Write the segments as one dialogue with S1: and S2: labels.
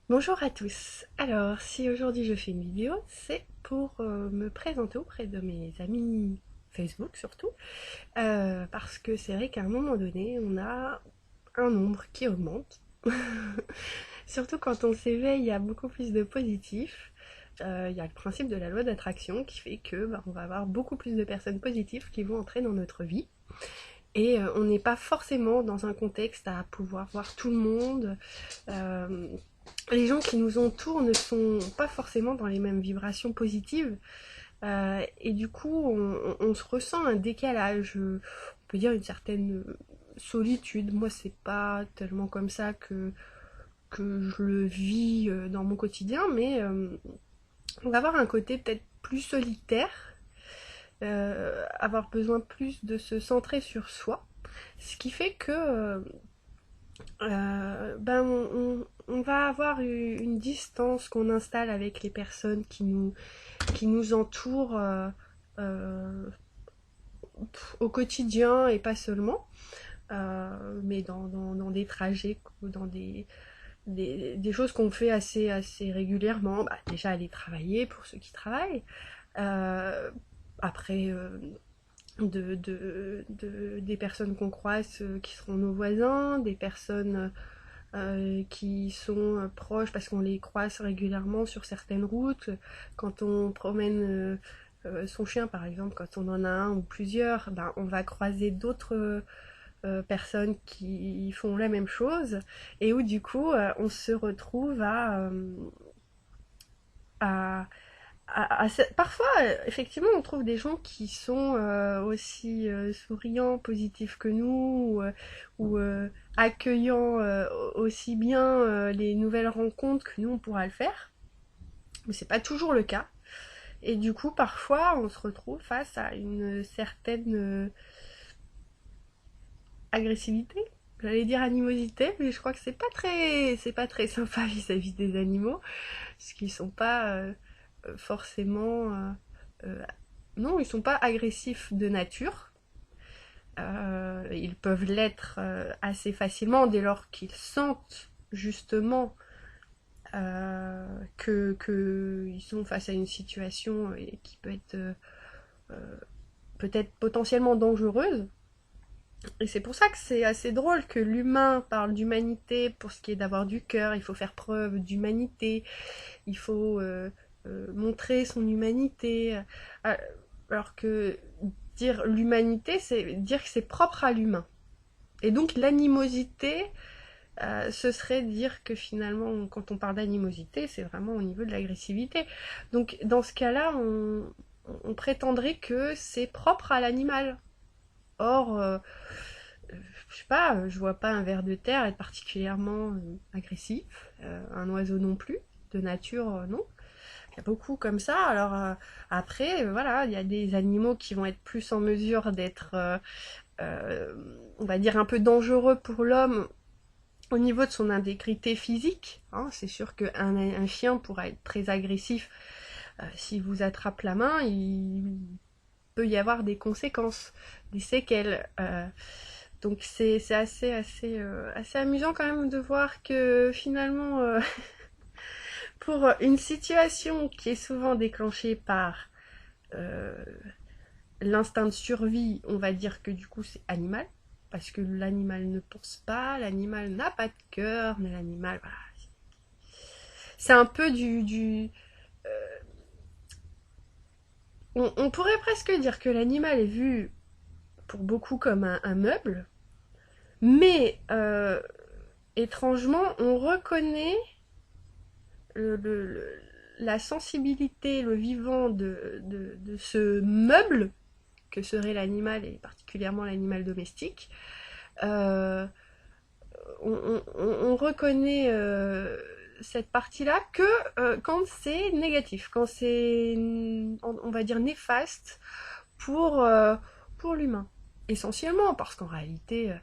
S1: Bonjour à tous. Alors, si aujourd'hui je fais une vidéo, c'est pour me présenter auprès de mes amis Facebook surtout, parce que c'est vrai qu'à un moment donné, on a un nombre qui augmente. Surtout quand on s'éveille, il y a beaucoup plus de positifs. Il y a le principe de la loi d'attraction qui fait que on va avoir beaucoup plus de personnes positives qui vont entrer dans notre vie. Et on n'est pas forcément dans un contexte à pouvoir voir tout le monde. Euh, les gens qui nous entourent ne sont pas forcément dans les mêmes vibrations positives. Et du coup, on se ressent un décalage, on peut dire une certaine solitude. Moi, c'est pas tellement comme ça que je le vis dans mon quotidien, mais on va avoir un côté peut-être plus solitaire, avoir besoin plus de se centrer sur soi. Ce qui fait que on va avoir une distance qu'on installe avec les personnes qui nous entourent euh, au quotidien et pas seulement, mais dans des trajets, dans des choses qu'on fait assez régulièrement. Bah, déjà aller travailler pour ceux qui travaillent. Euh, après, des personnes qu'on croise qui seront nos voisins, des personnes qui sont proches parce qu'on les croise régulièrement sur certaines routes. Quand on promène son chien, par exemple, quand on en a un ou plusieurs, ben, on va croiser d'autres personnes qui font la même chose et où du coup on se retrouve à, parfois, effectivement, on trouve des gens qui sont aussi souriants, positifs que nous, ou accueillants aussi bien les nouvelles rencontres que nous on pourra le faire. Mais c'est pas toujours le cas. Et du coup, parfois, on se retrouve face à une certaine agressivité. J'allais dire animosité, mais je crois que c'est pas très sympa vis-à-vis des animaux, parce qu'ils sont pas forcément non, ils sont pas agressifs de nature. Ils peuvent l'être assez facilement dès lors qu'ils sentent justement ils sont face à une situation qui peut être peut-être potentiellement dangereuse. Et c'est pour ça que c'est assez drôle que l'humain parle d'humanité pour ce qui est d'avoir du cœur. Il faut faire preuve d'humanité, il faut montrer son humanité. Euh, Alors que dire l'humanité, c'est dire que c'est propre à l'humain. Et donc l'animosité, ce serait dire que finalement, quand on parle d'animosité, c'est vraiment au niveau de l'agressivité. Donc dans ce cas-là, on prétendrait que c'est propre à l'animal. Or, je sais pas, je vois pas un ver de terre être particulièrement agressif, un oiseau non plus, de nature non. Il y a beaucoup comme ça. Alors après, voilà, il y a des animaux qui vont être plus en mesure d'être, euh, on va dire, un peu dangereux pour l'homme au niveau de son intégrité physique. Hein. C'est sûr qu'un chien pourra être très agressif. S'il vous attrape la main, il peut y avoir des conséquences, des séquelles. Donc c'est assez amusant quand même de voir que finalement, pour une situation qui est souvent déclenchée par euh, l'instinct de survie, on va dire que du coup c'est animal, parce que l'animal ne pense pas, l'animal n'a pas de cœur, mais l'animal, voilà. C'est un peu on pourrait presque dire que l'animal est vu pour beaucoup comme un meuble, mais étrangement, on reconnaît le, le- la sensibilité, le vivant de ce meuble que serait l'animal, et particulièrement l'animal domestique. Euh, on reconnaît cette partie-là que quand c'est négatif, quand c'est, on va dire, néfaste pour l'humain. Essentiellement, parce qu'en réalité,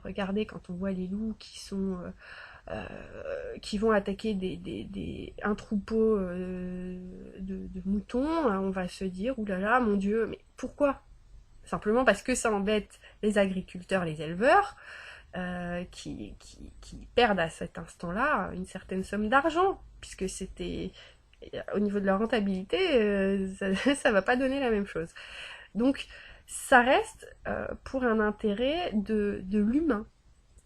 S1: regardez quand on voit les loups qui vont attaquer un troupeau de moutons, on va se dire, oulala, mon Dieu, mais pourquoi? Simplement parce que ça embête les agriculteurs, les éleveurs, qui perdent à cet instant-là une certaine somme d'argent, puisque c'était au niveau de leur rentabilité, ça va pas donner la même chose. Donc ça reste pour un intérêt de l'humain.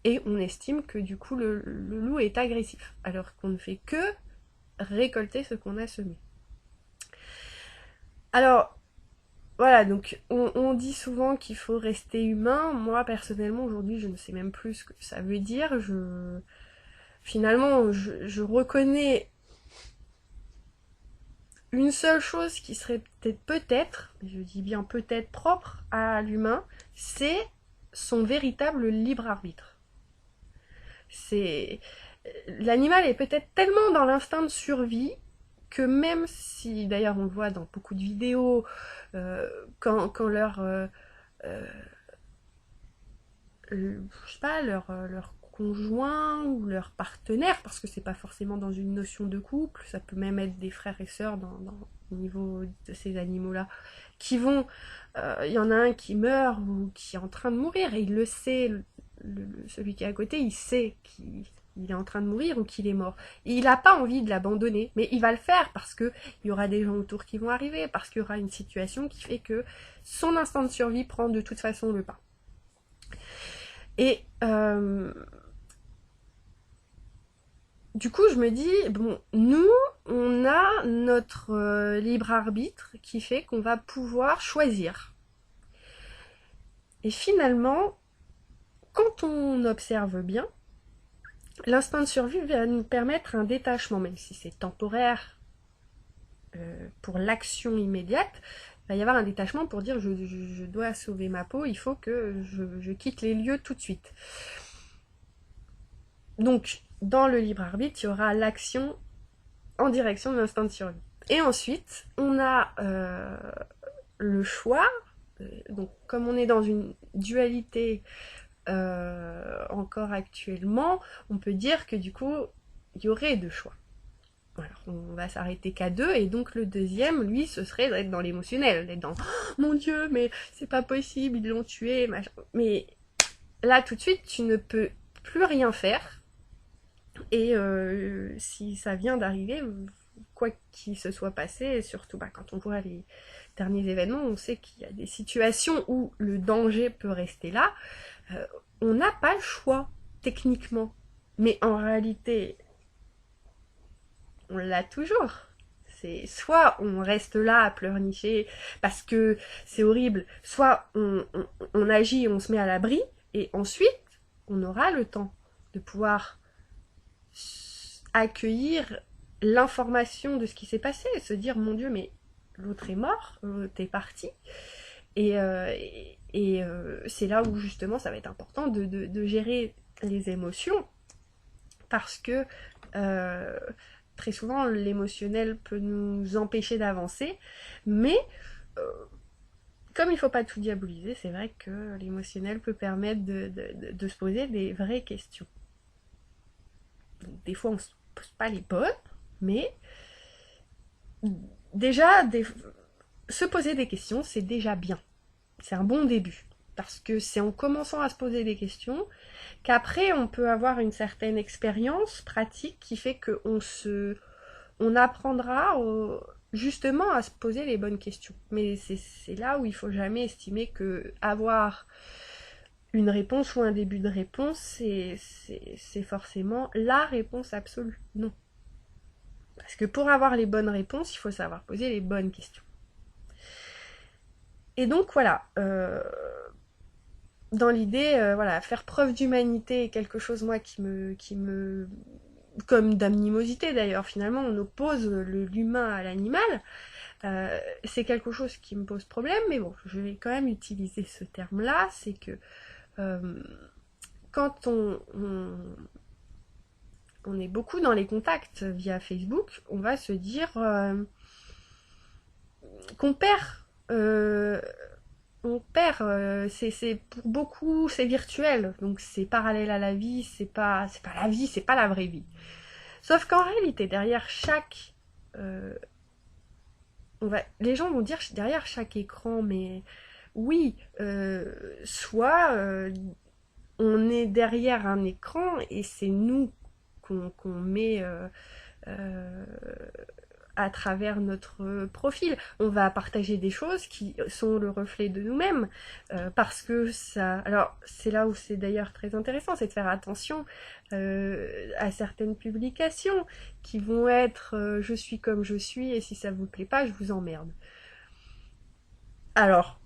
S1: Et on estime que du coup le loup est agressif, alors qu'on ne fait que récolter ce qu'on a semé. Alors voilà, donc on dit souvent qu'il faut rester humain. Moi personnellement aujourd'hui je ne sais même plus ce que ça veut dire. Finalement je reconnais une seule chose qui serait peut-être, je dis bien peut-être propre à l'humain, c'est son véritable libre arbitre. C'est L'animal est peut-être tellement dans l'instinct de survie que même si, d'ailleurs on le voit dans beaucoup de vidéos, quand je sais pas, leur conjoint ou leur partenaire, parce que c'est pas forcément dans une notion de couple, ça peut même être des frères et sœurs au niveau de ces animaux-là, qui vont, y en a un qui meurt ou qui est en train de mourir, et il le sait, celui qui est à côté, il sait qu'il est en train de mourir ou qu'il est mort. Et il n'a pas envie de l'abandonner, mais il va le faire parce que il y aura des gens autour qui vont arriver, parce qu'il y aura une situation qui fait que son instinct de survie prend de toute façon le pas. Et du coup, je me dis, bon, nous, on a notre libre arbitre qui fait qu'on va pouvoir choisir. Et finalement, quand on observe bien, l'instinct de survie va nous permettre un détachement, même si c'est temporaire pour l'action immédiate. Il va y avoir un détachement pour dire je dois sauver ma peau, il faut que je quitte les lieux tout de suite. Donc, dans le libre arbitre, il y aura l'action en direction de l'instinct de survie. Et ensuite, on a le choix. Donc, comme on est dans une dualité encore actuellement, on peut dire que du coup, il y aurait deux choix. Alors, on va s'arrêter qu'à deux, et donc le deuxième, lui, ce serait d'être dans l'émotionnel, d'être dans oh, mon Dieu, mais c'est pas possible, ils l'ont tué, machin. Mais là, tout de suite, tu ne peux plus rien faire. Et si ça vient d'arriver, quoi qu'il se soit passé, et surtout quand on voit les derniers événements, on sait qu'il y a des situations où le danger peut rester là. On n'a pas le choix, techniquement. Mais en réalité, on l'a toujours. C'est soit on reste là à pleurnicher parce que c'est horrible, soit on agit et on se met à l'abri, et ensuite, on aura le temps de pouvoir accueillir l'information de ce qui s'est passé, et se dire mon Dieu, mais l'autre est mort, t'es parti. Et c'est là où justement ça va être important de gérer les émotions, parce que très souvent l'émotionnel peut nous empêcher d'avancer, mais comme il ne faut pas tout diaboliser, c'est vrai que l'émotionnel peut permettre de se poser des vraies questions. Donc, des fois on ne se pose pas les bonnes, mais déjà se poser des questions, c'est déjà bien. C'est un bon début. Parce que c'est en commençant à se poser des questions qu'après on peut avoir une certaine expérience pratique qui fait on apprendra justement à se poser les bonnes questions. Mais c'est là où il faut jamais estimer que avoir une réponse ou un début de réponse, c'est forcément la réponse absolue. Non. Parce que pour avoir les bonnes réponses, il faut savoir poser les bonnes questions. Et donc voilà, dans l'idée, voilà, faire preuve d'humanité est quelque chose, moi, qui me comme d'animosité d'ailleurs, finalement, on oppose l'humain à l'animal. C'est quelque chose qui me pose problème, mais bon, je vais quand même utiliser ce terme-là, c'est que quand on est beaucoup dans les contacts via Facebook, on va se dire qu'on perd. C'est pour beaucoup, c'est virtuel, donc c'est parallèle à la vie, c'est pas la vie, c'est pas la vraie vie. Sauf qu'en réalité, derrière chaque, les gens vont dire derrière chaque écran, mais oui, soit on est derrière un écran et c'est nous qu'on met euh, à travers notre profil. On va partager des choses qui sont le reflet de nous-mêmes, parce que ça... Alors, c'est là où c'est d'ailleurs très intéressant, c'est de faire attention à certaines publications qui vont être je suis comme je suis, et si ça vous plaît pas, je vous emmerde. Alors,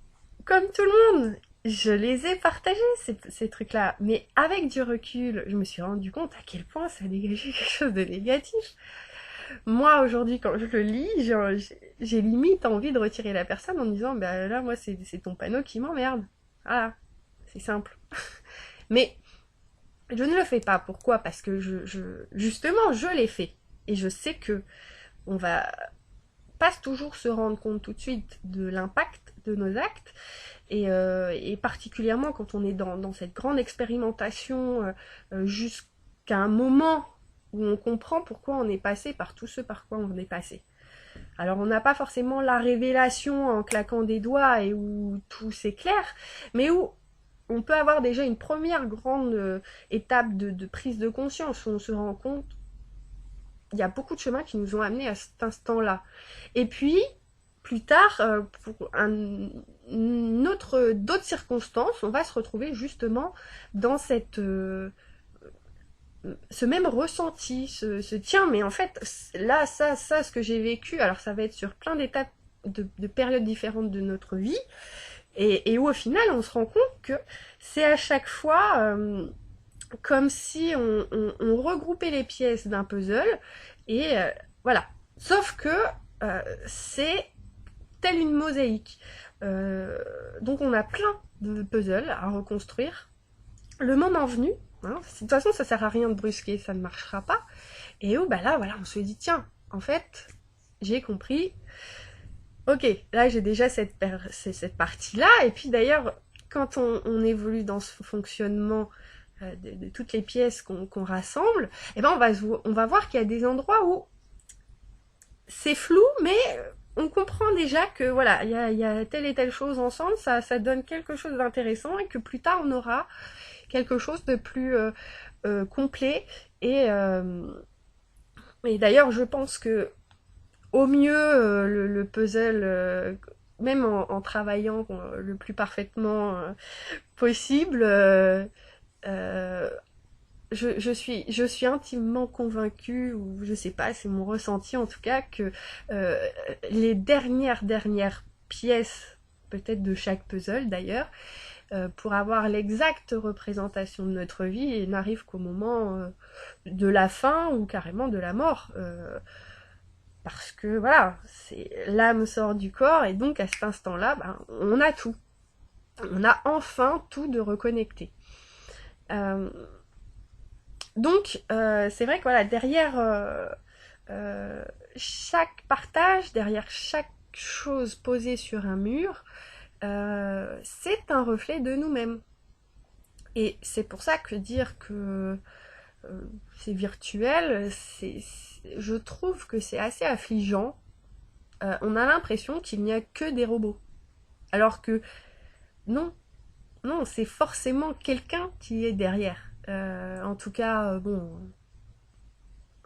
S1: comme tout le monde, je les ai partagés, ces trucs-là. Mais avec du recul, je me suis rendu compte à quel point ça dégageait quelque chose de négatif. Moi, aujourd'hui, quand je le lis, j'ai limite envie de retirer la personne en me disant, bah là, moi, c'est ton panneau qui m'emmerde. Voilà, c'est simple. Mais je ne le fais pas. Pourquoi? Parce que justement, je l'ai fait. Et je sais que on va pas toujours se rendre compte tout de suite de l'impact de nos actes. Et particulièrement quand on est dans cette grande expérimentation jusqu'à un moment où on comprend pourquoi on est passé par tout ce par quoi on est passé. Alors on n'a pas forcément la révélation en claquant des doigts et où tout s'éclaire, mais où on peut avoir déjà une première grande étape de prise de conscience, où on se rend compte qu'il y a beaucoup de chemins qui nous ont amenés à cet instant-là. Et puis, plus tard, pour d'autres circonstances, on va se retrouver justement dans ce même ressenti, tiens, mais en fait, là, ça, ce que j'ai vécu, alors ça va être sur plein d'étapes de périodes différentes de notre vie, et où au final, on se rend compte que c'est à chaque fois comme si on regroupait les pièces d'un puzzle, et voilà. Sauf que c'est telle une mosaïque. Donc on a plein de puzzles à reconstruire. Le moment venu, hein, de toute façon ça sert à rien de brusquer, ça ne marchera pas. Et où bah là voilà, on se dit tiens, en fait, j'ai compris. Ok, là j'ai déjà cette partie-là. Et puis d'ailleurs, quand on évolue dans ce fonctionnement de toutes les pièces qu'on rassemble, eh ben on va voir qu'il y a des endroits où c'est flou, mais on comprend déjà que voilà, il y a telle et telle chose ensemble, ça donne quelque chose d'intéressant et que plus tard on aura quelque chose de plus complet. Et d'ailleurs, je pense que au mieux, le puzzle, même en travaillant le plus parfaitement possible, euh, je suis intimement convaincue, ou je sais pas, c'est mon ressenti en tout cas, que euh, les dernières pièces, peut-être de chaque puzzle d'ailleurs, pour avoir l'exacte représentation de notre vie, et n'arrive qu'au moment de la fin ou carrément de la mort. Parce que voilà, l'âme sort du corps, et donc à cet instant-là, ben, on a tout. On a enfin tout de reconnecté. Euh, Donc, c'est vrai que voilà, derrière chaque partage, derrière chaque chose posée sur un mur, c'est un reflet de nous-mêmes. Et c'est pour ça que dire que c'est virtuel, je trouve que c'est assez affligeant. On a l'impression qu'il n'y a que des robots. Alors que non, non, c'est forcément quelqu'un qui est derrière. En tout cas, bon,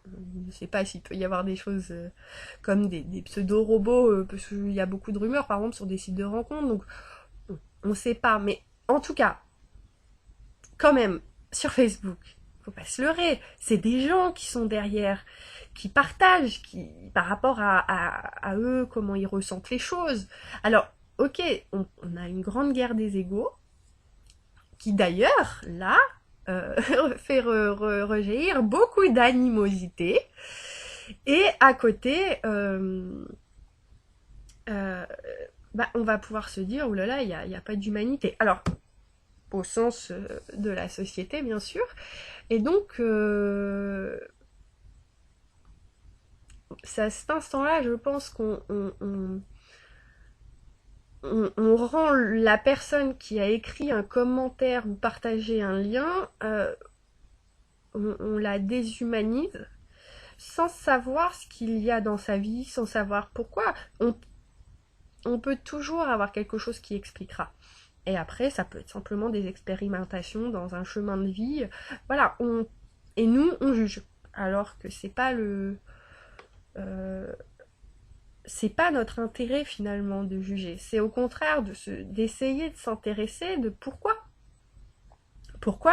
S1: je ne sais pas s'il peut y avoir des choses comme des pseudo-robots, parce qu'il y a beaucoup de rumeurs, par exemple, sur des sites de rencontres, donc on ne sait pas. Mais en tout cas, quand même, sur Facebook, faut pas se leurrer, c'est des gens qui sont derrière, qui partagent, par rapport à eux, comment ils ressentent les choses. Alors, ok, on a une grande guerre des égos, qui d'ailleurs, là, fait rejaillir beaucoup d'animosité. Et à côté, euh, bah, on va pouvoir se dire, oh là là, il n'y a pas d'humanité. Alors, au sens de la société, bien sûr. Et donc, c'est à cet instant-là, je pense qu'on rend la personne qui a écrit un commentaire ou partagé un lien, on la déshumanise sans savoir ce qu'il y a dans sa vie, sans savoir pourquoi. On peut toujours avoir quelque chose qui expliquera. Et après, ça peut être simplement des expérimentations dans un chemin de vie. Voilà, et nous, on juge. Alors que euh, c'est pas notre intérêt finalement de juger. C'est au contraire d'essayer de s'intéresser de pourquoi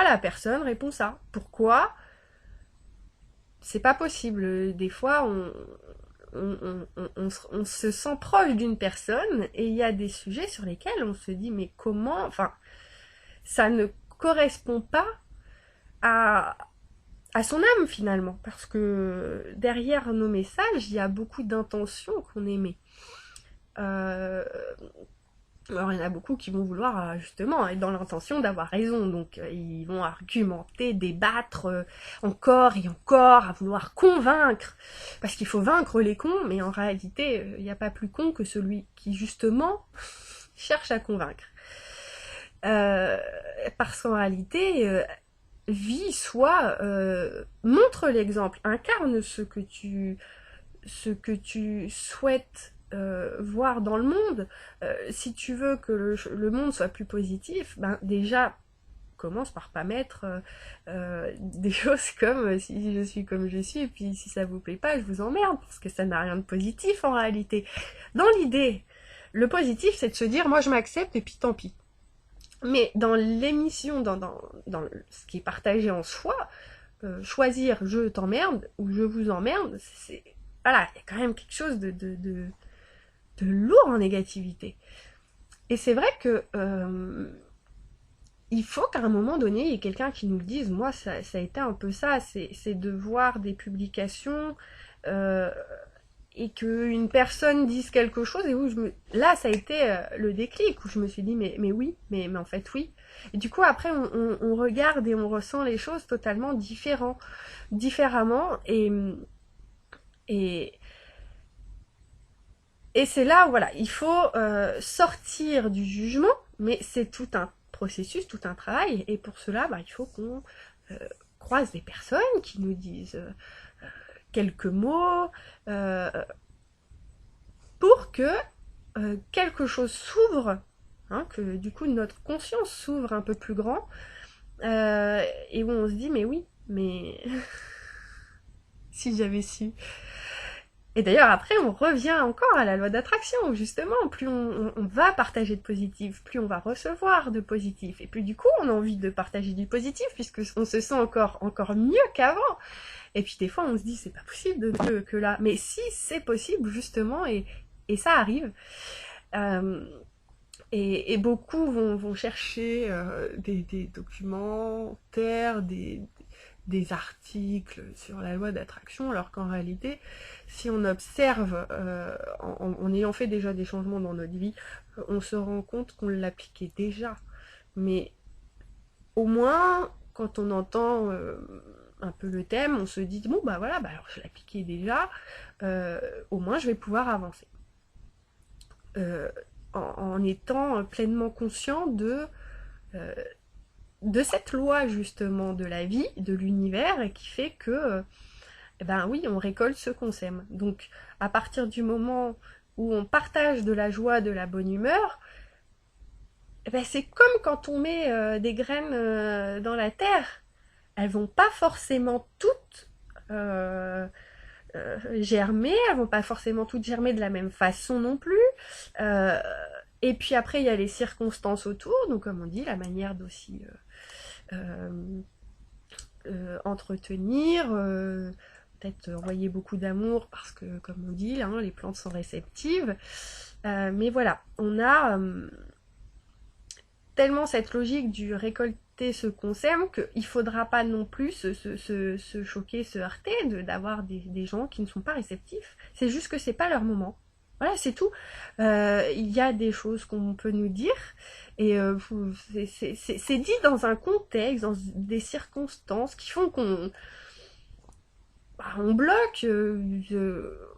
S1: la personne répond ça. Pourquoi c'est pas possible. Des fois, on se sent proche d'une personne et il y a des sujets sur lesquels on se dit mais comment, enfin, ça ne correspond pas à, à son âme finalement, parce que derrière nos messages, il y a beaucoup d'intentions qu'on émet. Euh, alors il y en a beaucoup qui vont vouloir justement être dans l'intention d'avoir raison, donc ils vont argumenter, débattre encore et encore, à vouloir convaincre, parce qu'il faut vaincre les cons, mais en réalité il n'y a pas plus con que celui qui justement cherche à convaincre. Parce qu'en réalité, vit, soit montre l'exemple, incarne ce que tu souhaites voir dans le monde. Si tu veux que le monde soit plus positif, ben déjà commence par pas mettre des choses comme si je suis comme je suis, et puis si ça vous plaît pas, je vous emmerde, parce que ça n'a rien de positif en réalité. Dans l'idée, le positif, c'est de se dire moi je m'accepte et puis tant pis. Mais dans l'émission, dans ce qui est partagé en soi, choisir je t'emmerde ou je vous emmerde, c'est voilà, il y a quand même quelque chose de lourd en négativité. Et c'est vrai que il faut qu'à un moment donné, il y ait quelqu'un qui nous le dise. Moi, ça a été un peu ça, c'est de voir des publications et qu'une personne dise quelque chose et où là ça a été le déclic où je me suis dit mais oui, mais en fait oui. Et du coup après on regarde et on ressent les choses totalement différemment et c'est là où voilà, il faut sortir du jugement, mais c'est tout un processus, tout un travail, et pour cela bah, il faut qu'on croise des personnes qui nous disent quelques mots pour que quelque chose s'ouvre, hein, que du coup notre conscience s'ouvre un peu plus grand, et où on se dit mais oui, mais si j'avais su. Et d'ailleurs après on revient encore à la loi d'attraction, où justement plus on va partager de positif, plus on va recevoir de positif, et plus du coup on a envie de partager du positif, puisque on se sent encore mieux qu'avant. Et puis des fois on se dit c'est pas possible que là, mais si c'est possible justement, et ça arrive. Et beaucoup vont chercher des documentaires, des articles sur la loi d'attraction, alors qu'en réalité, si on observe, en ayant fait déjà des changements dans notre vie, on se rend compte qu'on l'appliquait déjà. Mais au moins, quand on entend un peu le thème, on se dit, bon bah voilà, bah alors je l'appliquais déjà, au moins je vais pouvoir avancer. En étant pleinement conscient de cette loi justement de la vie, de l'univers, et qui fait que, ben oui, on récolte ce qu'on sème. Donc à partir du moment où on partage de la joie, de la bonne humeur, ben, c'est comme quand on met des graines dans la terre. Elles vont pas forcément toutes germer, elles vont pas forcément toutes germer de la même façon non plus. Et puis après, il y a les circonstances autour, donc comme on dit, la manière d'aussi entretenir, peut-être envoyer beaucoup d'amour, parce que comme on dit, hein, les plantes sont réceptives. Mais voilà, on a tellement cette logique du récolter ce qu'on sème qu'il ne faudra pas non plus se choquer, se heurter d'avoir des gens qui ne sont pas réceptifs. C'est juste que c'est pas leur moment. Voilà, c'est tout. Il y a des choses qu'on peut nous dire, et c'est dit dans un contexte, dans des circonstances qui font qu'on on bloque,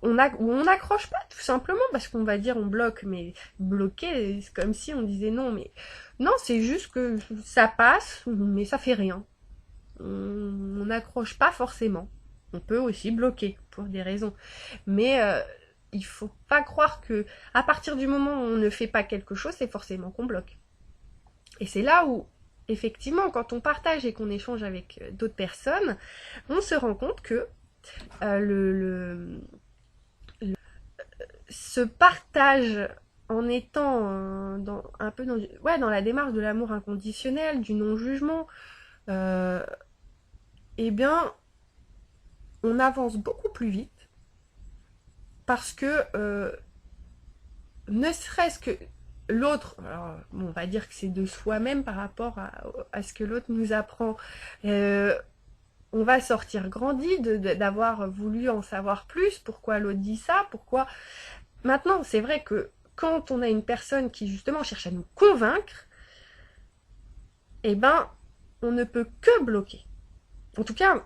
S1: on n'accroche pas tout simplement, parce qu'on va dire on bloque, mais bloquer, c'est comme si on disait non, mais non, c'est juste que ça passe, mais ça fait rien. On n'accroche pas forcément. On peut aussi bloquer pour des raisons, mais il faut pas croire que à partir du moment où on ne fait pas quelque chose, c'est forcément qu'on bloque. Et c'est là où, effectivement, quand on partage et qu'on échange avec d'autres personnes, on se rend compte que euh, le, le- ce partage en étant un peu dans la démarche de l'amour inconditionnel, du non-jugement, euh, eh bien, on avance beaucoup plus vite parce que ne serait-ce que l'autre, alors bon, on va dire que c'est de soi-même par rapport à ce que l'autre nous apprend, euh, on va sortir grandi d'avoir voulu en savoir plus, pourquoi l'autre dit ça, pourquoi... Maintenant, c'est vrai que quand on a une personne qui justement cherche à nous convaincre, eh ben, on ne peut que bloquer. En tout cas,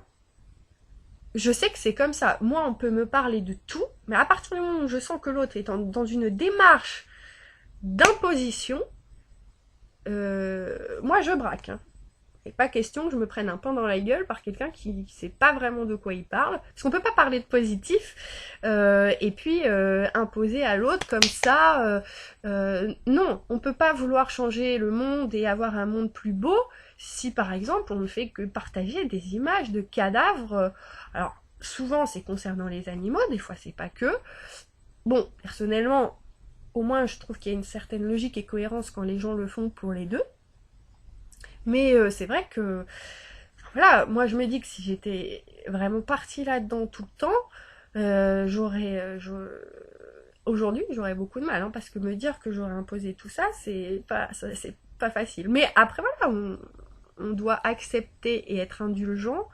S1: je sais que c'est comme ça. Moi, on peut me parler de tout, mais à partir du moment où je sens que l'autre est dans une démarche d'imposition, moi je braque. Hein. Il n'est pas question que je me prenne un pain dans la gueule par quelqu'un qui ne sait pas vraiment de quoi il parle. Parce qu'on ne peut pas parler de positif et puis imposer à l'autre comme ça. Non, on ne peut pas vouloir changer le monde et avoir un monde plus beau si par exemple on ne fait que partager des images de cadavres. Alors souvent c'est concernant les animaux, des fois c'est pas que. Bon, personnellement, au moins je trouve qu'il y a une certaine logique et cohérence quand les gens le font pour les deux. Mais c'est vrai que, voilà, moi je me dis que si j'étais vraiment partie là-dedans tout le temps, aujourd'hui j'aurais beaucoup de mal, hein, parce que me dire que j'aurais imposé tout ça, c'est pas facile. Mais après voilà, on doit accepter et être indulgent.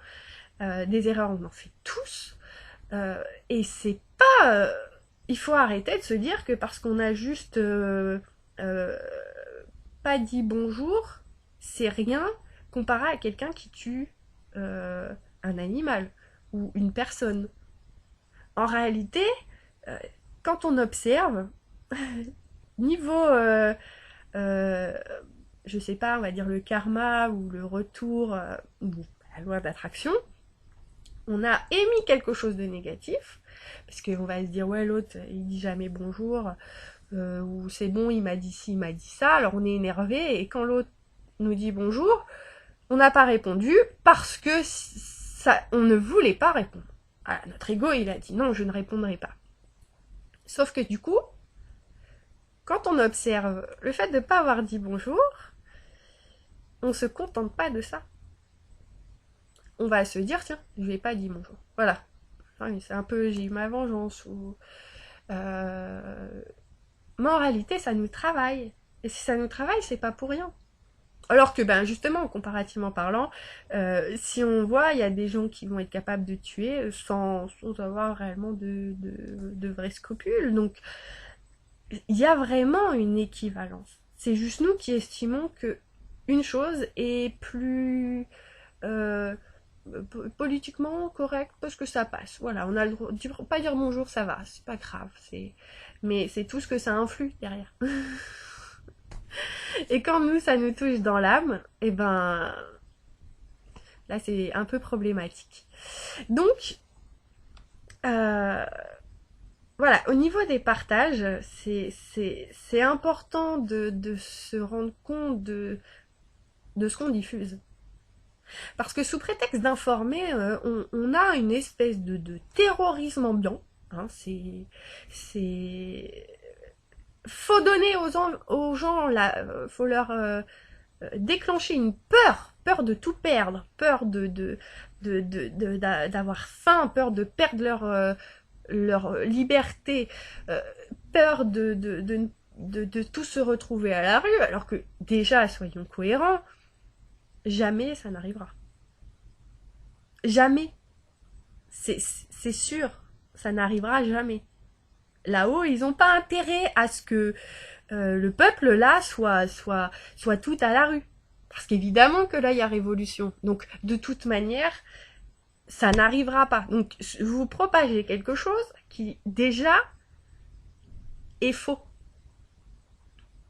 S1: Des erreurs, on en fait tous. Et c'est pas. Il faut arrêter de se dire que parce qu'on a juste euh, pas dit bonjour, c'est rien comparé à quelqu'un qui tue un animal ou une personne. En réalité, euh, quand on observe, niveau, euh, je sais pas, on va dire le karma ou le retour, ou la loi d'attraction, on a émis quelque chose de négatif, parce qu'on va se dire, ouais, l'autre, il dit jamais bonjour, ou c'est bon, il m'a dit ci, il m'a dit ça, alors on est énervé, et quand l'autre nous dit bonjour, on n'a pas répondu parce que ça, on ne voulait pas répondre. Voilà, notre ego, il a dit non, je ne répondrai pas. Sauf que du coup, quand on observe le fait de ne pas avoir dit bonjour, on ne se contente pas de ça. On va se dire, tiens, je lui ai pas dit bonjour. Voilà. C'est un peu, j'ai eu ma vengeance. Ou, mais en réalité, ça nous travaille. Et si ça nous travaille, c'est pas pour rien. Alors que, ben, justement, comparativement parlant, si on voit, il y a des gens qui vont être capables de tuer sans avoir réellement de vrais scrupules. Donc, il y a vraiment une équivalence. C'est juste nous qui estimons que une chose est plus euh, politiquement correcte parce que ça passe. Voilà, on a le droit de pas dire bonjour, ça va, c'est pas grave. Mais c'est tout ce que ça influe derrière. Et quand nous, ça nous touche dans l'âme, et ben là, c'est un peu problématique. Donc, euh, voilà, au niveau des partages, c'est important de se rendre compte de ce qu'on diffuse. Parce que sous prétexte d'informer, on a une espèce de terrorisme ambiant. Hein, c'est... Faut donner aux gens faut leur déclencher une peur de tout perdre, peur d'avoir faim, peur de perdre leur liberté, euh, peur de tout se retrouver à la rue, alors que déjà, soyons cohérents, jamais ça n'arrivera. Jamais. C'est sûr, ça n'arrivera jamais. Là-haut, ils n'ont pas intérêt à ce que le peuple là soit tout à la rue. Parce qu'évidemment que là, il y a révolution. Donc, de toute manière, ça n'arrivera pas. Donc, vous propagez quelque chose qui, déjà, est faux.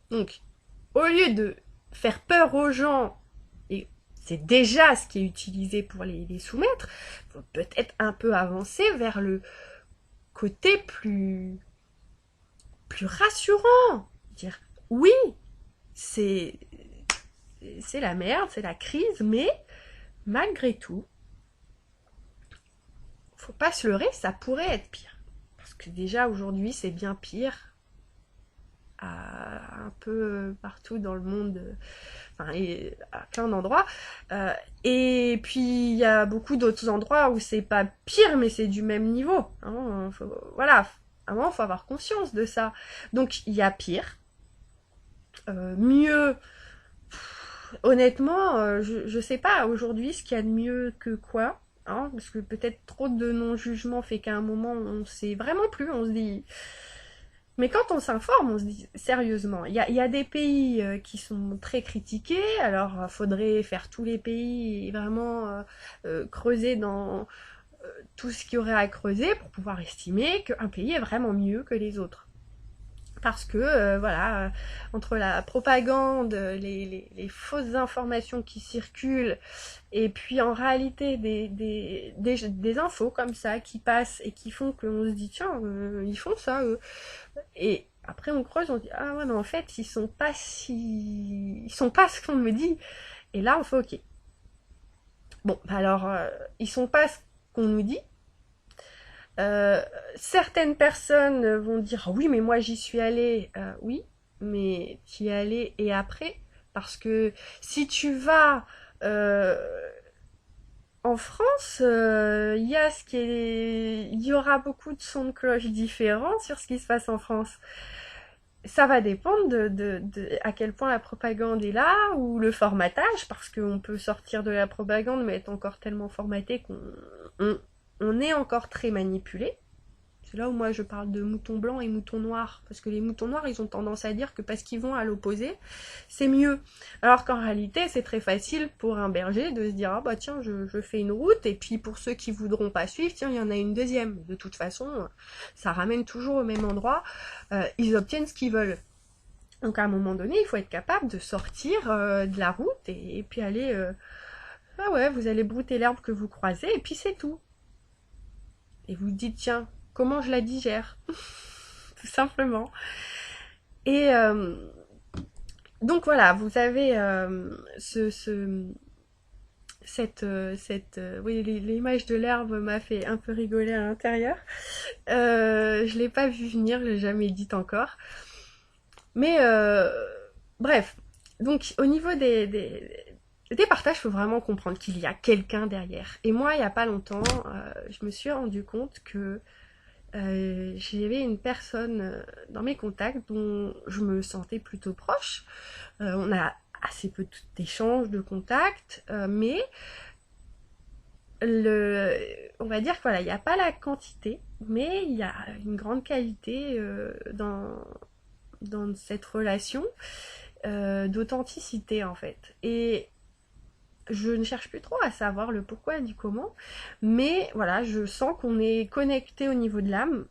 S1: Donc, au lieu de faire peur aux gens, et c'est déjà ce qui est utilisé pour les soumettre, faut peut-être un peu avancer vers le côté plus rassurant. Dire, oui, c'est c'est la merde, c'est la crise, mais malgré tout, faut pas se leurrer, ça pourrait être pire. Parce que déjà aujourd'hui c'est bien pire, un peu partout dans le monde, enfin, et à plein d'endroits. Et puis il y a beaucoup d'autres endroits où c'est pas pire, mais c'est du même niveau. Hein, voilà, à un moment, il faut avoir conscience de ça. Donc il y a pire, mieux. Honnêtement, je sais pas aujourd'hui ce qu'il y a de mieux que quoi. Hein, parce que peut-être trop de non-jugement fait qu'à un moment on sait vraiment plus, on se dit. Mais quand on s'informe, on se dit sérieusement, il y a des pays qui sont très critiqués, alors faudrait faire tous les pays et vraiment creuser dans tout ce qu'il y aurait à creuser pour pouvoir estimer qu'un pays est vraiment mieux que les autres. Parce que, voilà, entre la propagande, les fausses informations qui circulent, et puis en réalité des infos comme ça qui passent et qui font qu'on se dit, tiens, ils font ça, eux. Et après on creuse, on se dit, ah ouais, mais en fait, ils sont pas ce qu'on me dit. Et là, on fait, ok. Bon, alors, ils sont pas ce qu'on nous dit. Euh, Certaines personnes vont dire oui, mais moi j'y suis allée. Oui, mais tu y es allée et après, parce que si tu vas en France, il y aura beaucoup de sons de cloche différents sur ce qui se passe en France. Ça va dépendre de à quel point la propagande est là ou le formatage, parce qu'on peut sortir de la propagande mais être encore tellement formaté on, on est encore très manipulé. C'est là où moi je parle de moutons blancs et moutons noirs, parce que les moutons noirs ils ont tendance à dire que parce qu'ils vont à l'opposé, c'est mieux. Alors qu'en réalité c'est très facile pour un berger de se dire ah bah tiens je fais une route et puis pour ceux qui voudront pas suivre, tiens il y en a une deuxième. De toute façon ça ramène toujours au même endroit, ils obtiennent ce qu'ils veulent. Donc à un moment donné il faut être capable de sortir de la route et puis aller ah ouais vous allez brouter l'herbe que vous croisez et puis c'est tout. Et vous dites tiens comment je la digère tout simplement. Et donc voilà, vous avez oui, l'image de l'herbe m'a fait un peu rigoler à l'intérieur. Je l'ai pas vu venir, je l'ai jamais dite encore. Mais bref, donc au niveau des partages, il faut vraiment comprendre qu'il y a quelqu'un derrière. Et moi, il n'y a pas longtemps, je me suis rendu compte que j'avais une personne dans mes contacts dont je me sentais plutôt proche. On a assez peu d'échanges, de contacts, mais on va dire que voilà, il n'y a pas la quantité, mais il y a une grande qualité dans cette relation d'authenticité en fait. Et je ne cherche plus trop à savoir le pourquoi du comment, mais voilà, je sens qu'on est connecté au niveau de l'âme.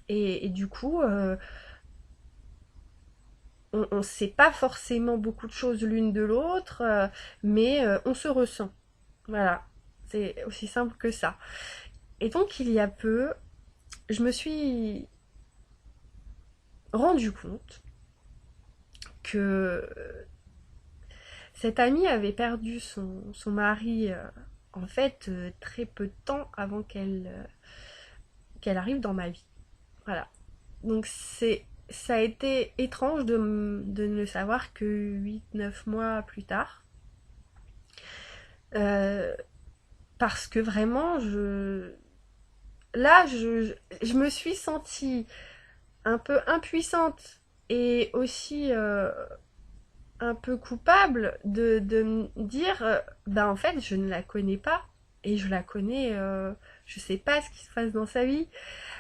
S1: Et du coup, on ne sait pas forcément beaucoup de choses l'une de l'autre, mais on se ressent. Voilà, c'est aussi simple que ça. Et donc, il y a peu, je me suis rendu compte que cette amie avait perdu son mari, en fait, très peu de temps avant qu'elle arrive dans ma vie. Voilà. Donc, ça a été étrange de ne le savoir que 8 9 mois plus tard. Euh, Parce que vraiment, là, je me suis sentie un peu impuissante et aussi un peu coupable de me dire, bah en fait, je ne la connais pas et je la connais, je sais pas ce qui se passe dans sa vie.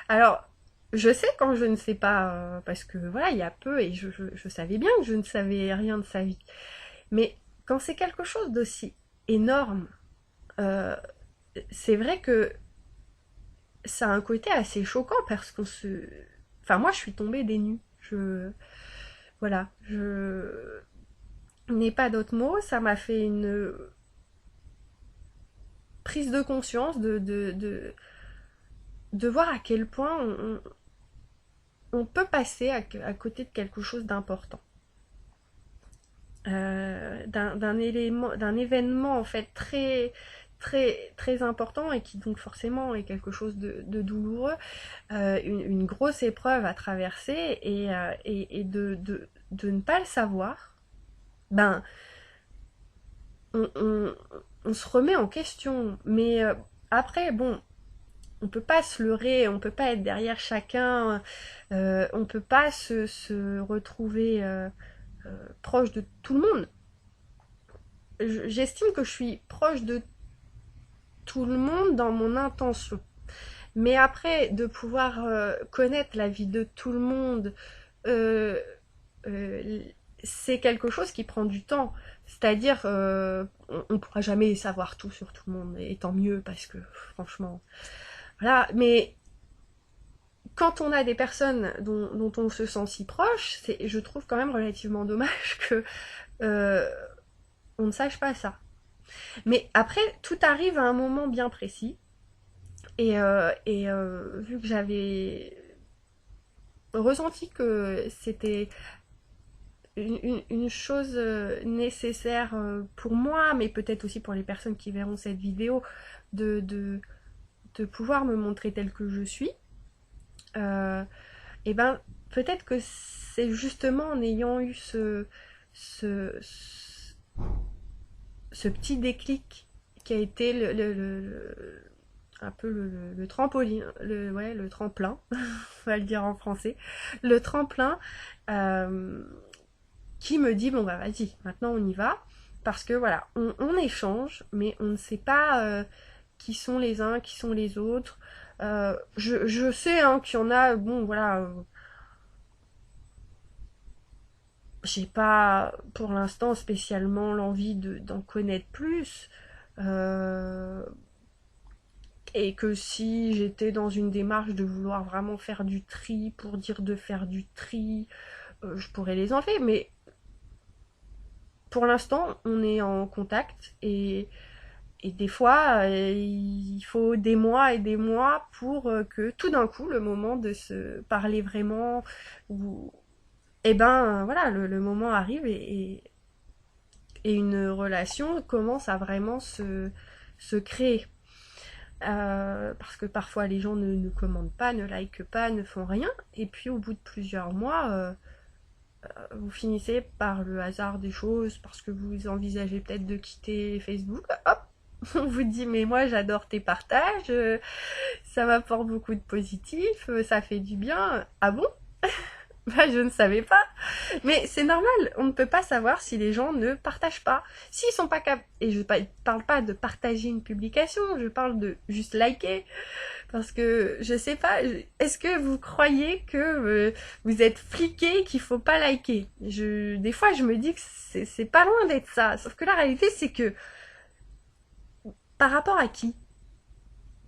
S1: Alors, je sais quand je ne sais pas, parce que voilà, il y a peu et je savais bien que je ne savais rien de sa vie. Mais quand c'est quelque chose d'aussi énorme, euh, c'est vrai que ça a un côté assez choquant parce qu'on se... Enfin, moi, je suis tombée des nues. Voilà, je n'ai pas d'autres mots. Ça m'a fait une prise de conscience de voir à quel point on peut passer à côté de quelque chose d'important. d'un événement en fait très important et qui donc forcément est quelque chose de douloureux, une grosse épreuve à traverser et de ne pas le savoir, ben on, on se remet en question. Mais après, bon, on peut pas se leurrer, on peut pas être derrière chacun, on peut pas se retrouver proche de tout le monde. J'estime que je suis proche de tout le monde dans mon intention. Mais après, de pouvoir connaître la vie de tout le monde, euh, euh, c'est quelque chose qui prend du temps. C'est-à-dire, on ne pourra jamais savoir tout sur tout le monde, et tant mieux, parce que franchement, voilà. Mais quand on a des personnes dont on se sent si proche, je trouve quand même relativement dommage que euh, on ne sache pas ça. Mais après, tout arrive à un moment bien précis. Vu que j'avais ressenti que c'était une chose nécessaire pour moi, mais peut-être aussi pour les personnes qui verront cette vidéo, de, de, de pouvoir me montrer telle que je suis, euh, et ben peut-être que c'est justement en ayant eu ce, ce petit déclic qui a été un peu le trampoline, ouais, le tremplin, on va le dire en français, le tremplin euh, qui me dit bon bah vas-y, maintenant on y va, parce que voilà, on échange, mais on ne sait pas qui sont les uns, qui sont les autres. Je sais hein, qu'il y en a, bon voilà, j'ai pas pour l'instant spécialement l'envie d'en connaître plus. Euh, et que si j'étais dans une démarche de vouloir vraiment faire du tri pour dire de faire du tri, je pourrais les enlever. Mais pour l'instant, on est en contact et des fois, il faut des mois et des mois pour que tout d'un coup, le moment de se parler vraiment, ou, et ben voilà, le moment arrive et une relation commence à vraiment se créer. Parce que parfois les gens ne commentent pas, ne likent pas, ne font rien, et puis au bout de plusieurs mois, vous finissez par le hasard des choses, parce que vous envisagez peut-être de quitter Facebook, hop, on vous dit mais moi j'adore tes partages, ça m'apporte beaucoup de positif, ça fait du bien. Ah bon? Bah, je ne savais pas. Mais c'est normal, on ne peut pas savoir si les gens ne partagent pas. S'ils sont pas capables, et je parle pas de partager une publication, je parle de juste liker. Parce que je sais pas, est-ce que vous croyez que vous êtes fliqué, qu'il faut pas liker? Des fois je me dis que c'est pas loin d'être ça. Sauf que la réalité c'est que par rapport à qui?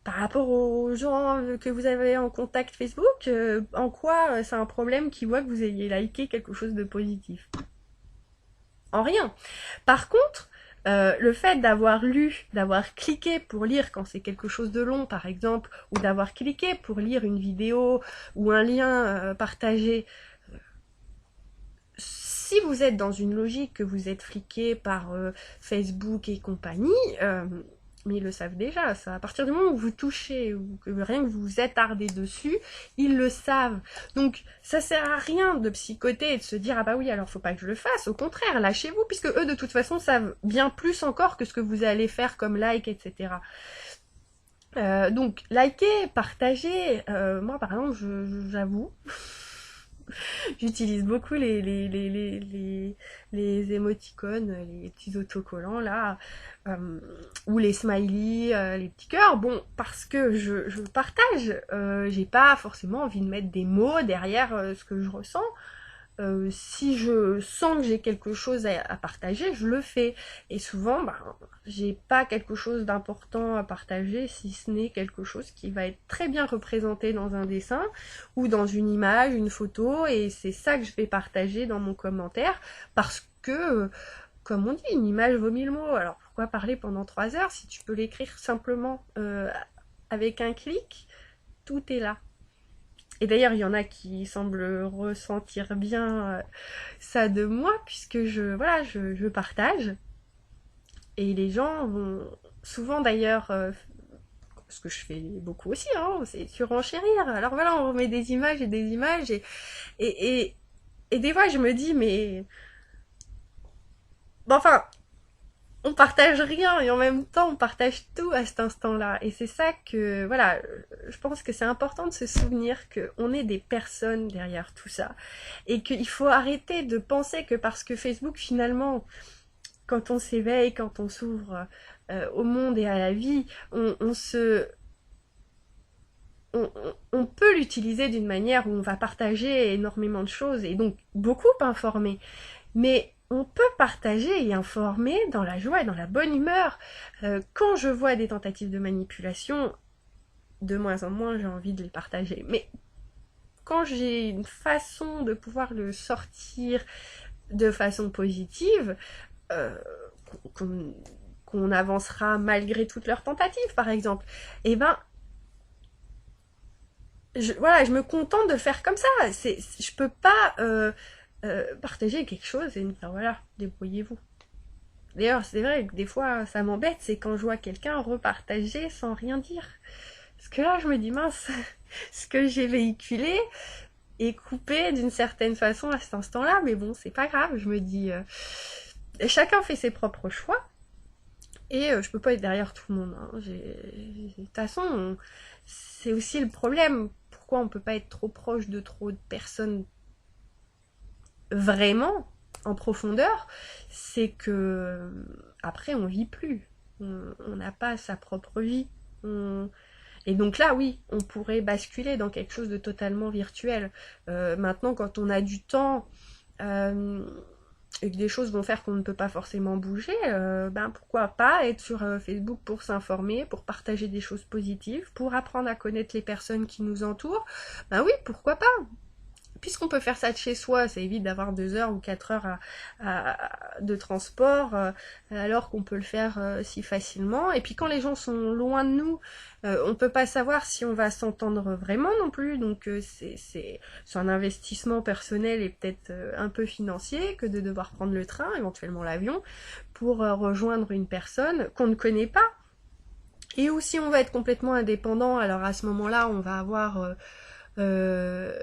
S1: Par rapport aux gens que vous avez en contact Facebook, en quoi c'est un problème qui voit que vous ayez liké quelque chose de positif? En rien. Par contre, le fait d'avoir lu, d'avoir cliqué pour lire quand c'est quelque chose de long, par exemple, ou d'avoir cliqué pour lire une vidéo ou un lien partagé, si vous êtes dans une logique que vous êtes fliqué par Facebook et compagnie, mais ils le savent déjà, ça. À partir du moment où vous touchez ou que rien que vous vous attardez dessus, ils le savent. Donc ça sert à rien de psychoter et de se dire ah bah oui alors faut pas que je le fasse. Au contraire, lâchez-vous puisque eux de toute façon savent bien plus encore que ce que vous allez faire comme like, etc. Donc liker, partager. Moi par exemple, j'avoue. J'utilise beaucoup les émoticônes, les petits autocollants là, ou les smileys, les petits cœurs. Bon, parce que je partage, j'ai pas forcément envie de mettre des mots derrière ce que je ressens. Si je sens que j'ai quelque chose à partager, je le fais. Et souvent, ben, j'ai pas quelque chose d'important à partager, si ce n'est quelque chose qui va être très bien représenté dans un dessin ou dans une image, une photo, et c'est ça que je vais partager dans mon commentaire, parce que, comme on dit, une image vaut 1000 mots. Alors pourquoi parler pendant 3 heures si tu peux l'écrire simplement avec un clic? Tout est là. Et d'ailleurs, il y en a qui semblent ressentir bien ça de moi, puisque voilà, je partage. Et les gens vont souvent d'ailleurs, ce que je fais beaucoup aussi, hein, c'est surenchérir. Alors voilà, on remet des images et des images. Et, et, et des fois, je me dis, mais... Bon, enfin, on partage rien et en même temps on partage tout à cet instant-là. Et c'est ça que, voilà, je pense que c'est important de se souvenir qu'on est des personnes derrière tout ça. Et qu'il faut arrêter de penser que parce que Facebook finalement, quand on s'éveille, quand on s'ouvre au monde et à la vie, on peut l'utiliser d'une manière où on va partager énormément de choses et donc beaucoup informer. Mais on peut partager et informer dans la joie et dans la bonne humeur. Quand je vois des tentatives de manipulation, de moins en moins j'ai envie de les partager. Mais quand j'ai une façon de pouvoir le sortir de façon positive, euh, qu'on avancera malgré toutes leurs tentatives, par exemple, et ben, voilà, je me contente de le faire comme ça. Je peux pas partager quelque chose et me dire voilà, débrouillez-vous. D'ailleurs, c'est vrai que des fois, ça m'embête, c'est quand je vois quelqu'un repartager sans rien dire. Parce que là, je me dis mince, ce que j'ai véhiculé est coupé d'une certaine façon à cet instant-là, mais bon, c'est pas grave. Je me dis, chacun fait ses propres choix. Et je peux pas être derrière tout le monde. Hein. De toute façon, c'est aussi le problème. Pourquoi on peut pas être trop proche de trop de personnes vraiment en profondeur, c'est que après on vit plus. On n'a pas sa propre vie. Et donc là, oui, on pourrait basculer dans quelque chose de totalement virtuel. Maintenant, quand on a du temps, et que des choses vont faire qu'on ne peut pas forcément bouger, ben pourquoi pas être sur Facebook pour s'informer, pour partager des choses positives, pour apprendre à connaître les personnes qui nous entourent. Ben oui, pourquoi pas. Puisqu'on peut faire ça de chez soi, ça évite d'avoir 2 heures ou 4 heures de transport, alors qu'on peut le faire si facilement. Et puis quand les gens sont loin de nous, on peut pas savoir si on va s'entendre vraiment non plus. Donc c'est un investissement personnel et peut-être un peu financier que de devoir prendre le train, éventuellement l'avion, pour rejoindre une personne qu'on ne connaît pas. Et ou si on va être complètement indépendant, alors à ce moment-là, on va avoir... Euh,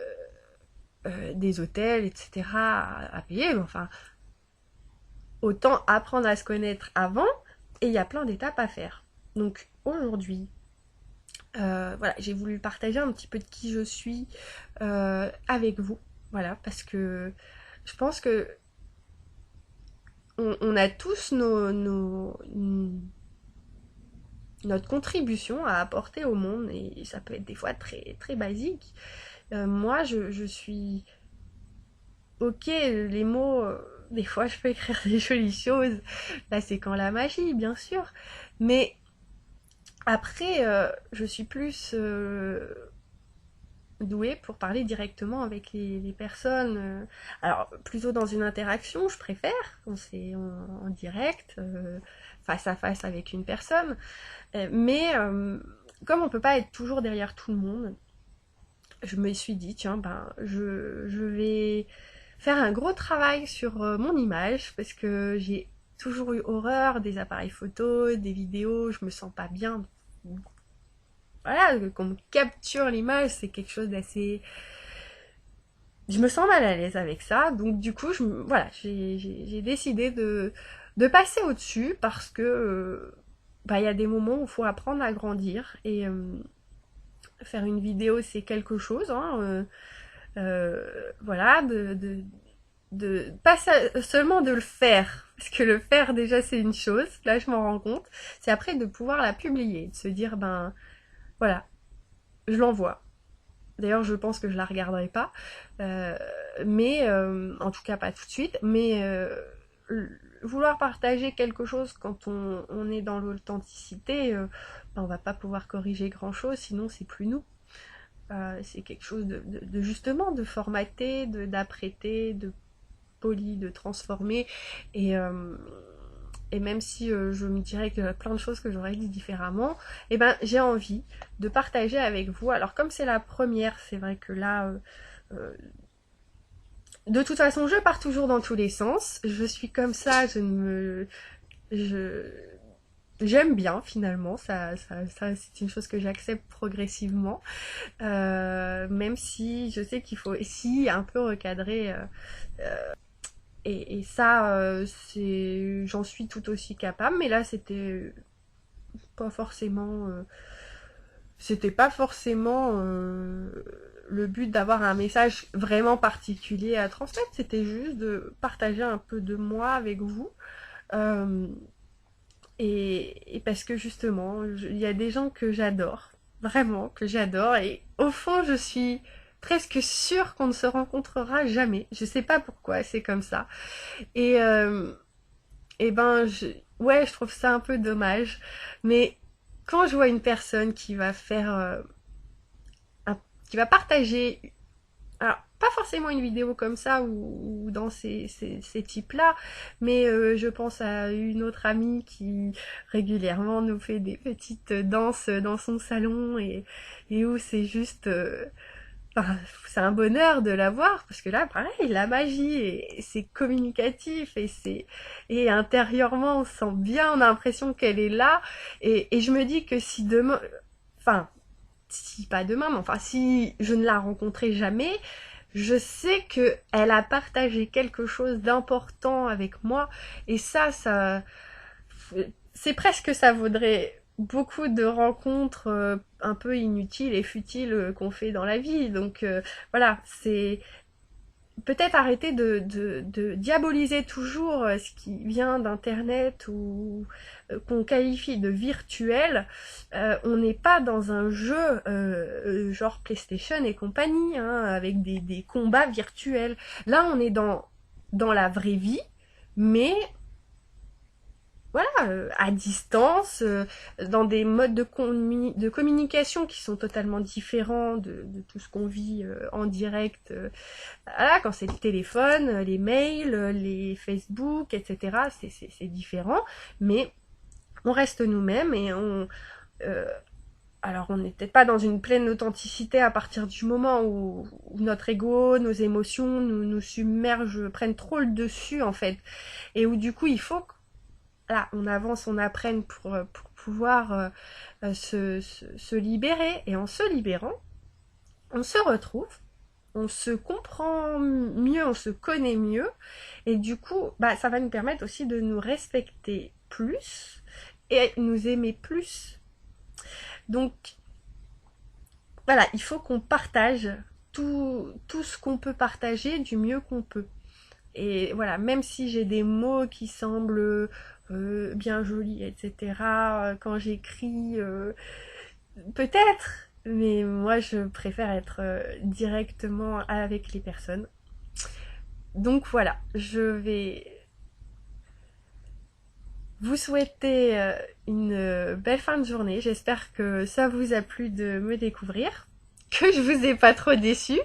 S1: des hôtels, etc. à payer. Enfin, autant apprendre à se connaître avant, et il y a plein d'étapes à faire. Donc aujourd'hui, voilà, j'ai voulu partager un petit peu de qui je suis avec vous. Voilà, parce que je pense que on a tous notre contribution à apporter au monde, et ça peut être des fois très, très basique. Moi, je suis... Ok, les mots, des fois je peux écrire des jolies choses. Là, c'est quand la magie, bien sûr. Mais après, je suis plus douée pour parler directement avec les personnes. Alors, plutôt dans une interaction, je préfère, quand c'est en direct, face à face avec une personne. Mais comme on peut pas être toujours derrière tout le monde, je me suis dit, tiens, ben, je vais faire un gros travail sur mon image parce que j'ai toujours eu horreur des appareils photo, des vidéos, je me sens pas bien. Voilà, qu'on me capture l'image, c'est quelque chose d'assez... Je me sens mal à l'aise avec ça, donc du coup, voilà, j'ai décidé de passer au-dessus parce que bah, y a des moments où il faut apprendre à grandir et faire une vidéo, c'est quelque chose, hein, voilà, pas seulement de le faire, parce que le faire déjà c'est une chose, là je m'en rends compte, c'est après de pouvoir la publier, de se dire ben voilà, je l'envoie. D'ailleurs je pense que je la regarderai pas, mais en tout cas pas tout de suite, mais vouloir partager quelque chose quand on est dans l'authenticité, ben, on va pas pouvoir corriger grand chose, sinon c'est plus nous. C'est quelque chose de justement de formater, d'apprêter, de poli, de transformer. Et et même si je me dirais qu'il y a plein de choses que j'aurais dit différemment, eh ben j'ai envie de partager avec vous. Alors comme c'est la première, c'est vrai que là, de toute façon, je pars toujours dans tous les sens. Je suis comme ça, je, j'aime bien finalement. Ça c'est une chose que j'accepte progressivement. Même si je sais qu'il faut aussi un peu recadrer. Et ça, j'en suis tout aussi capable. Mais là, pas forcément, c'était pas forcément le but d'avoir un message vraiment particulier à transmettre. C'était juste de partager un peu de moi avec vous. Euh, et parce que justement, il y a des gens que j'adore, vraiment que j'adore, et au fond, je suis presque sûre qu'on ne se rencontrera jamais. Je sais pas pourquoi, c'est comme ça. Et, et ben, ouais, je trouve ça un peu dommage. Mais quand je vois une personne qui va faire, qui va partager, alors pas forcément une vidéo comme ça ou dans ces types-là, mais je pense à une autre amie qui régulièrement nous fait des petites danses dans son salon et où c'est juste, enfin, c'est un bonheur de la voir parce que là, pareil, la magie et c'est communicatif et intérieurement on se sent bien, on a l'impression qu'elle est là et je me dis que si demain, enfin si pas demain, mais enfin si je ne la rencontrais jamais, je sais que elle a partagé quelque chose d'important avec moi et ça, c'est presque ça vaudrait beaucoup de rencontres un peu inutiles et futiles qu'on fait dans la vie. Donc voilà, c'est peut-être arrêter de diaboliser toujours ce qui vient d'internet ou qu'on qualifie de virtuel. On n'est pas dans un jeu genre PlayStation et compagnie, hein, avec des combats virtuels. Là, on est dans la vraie vie, mais voilà, à distance, dans des modes de communication qui sont totalement différents de tout ce qu'on vit en direct. Voilà, quand c'est le téléphone, les mails, les Facebook, etc., c'est différent, mais on reste nous-mêmes et euh, alors on n'est peut-être pas dans une pleine authenticité à partir du moment où notre ego, nos émotions nous submergent, prennent trop le dessus en fait, et où du coup il faut là, on avance, on apprenne pour pouvoir se libérer. Et en se libérant, on se retrouve, on se comprend mieux, on se connaît mieux. Et du coup, bah, ça va nous permettre aussi de nous respecter plus et nous aimer plus. Donc, voilà, il faut qu'on partage tout ce qu'on peut partager du mieux qu'on peut. Et voilà, même si j'ai des mots qui semblent bien jolis, etc., quand j'écris, peut-être, mais moi je préfère être directement avec les personnes. Donc voilà, je vais vous souhaiter une belle fin de journée. J'espère que ça vous a plu de me découvrir, que je vous ai pas trop déçu.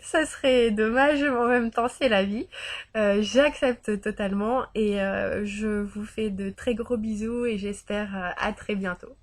S1: Ça serait dommage, mais en même temps c'est la vie. J'accepte totalement et je vous fais de très gros bisous et j'espère à très bientôt.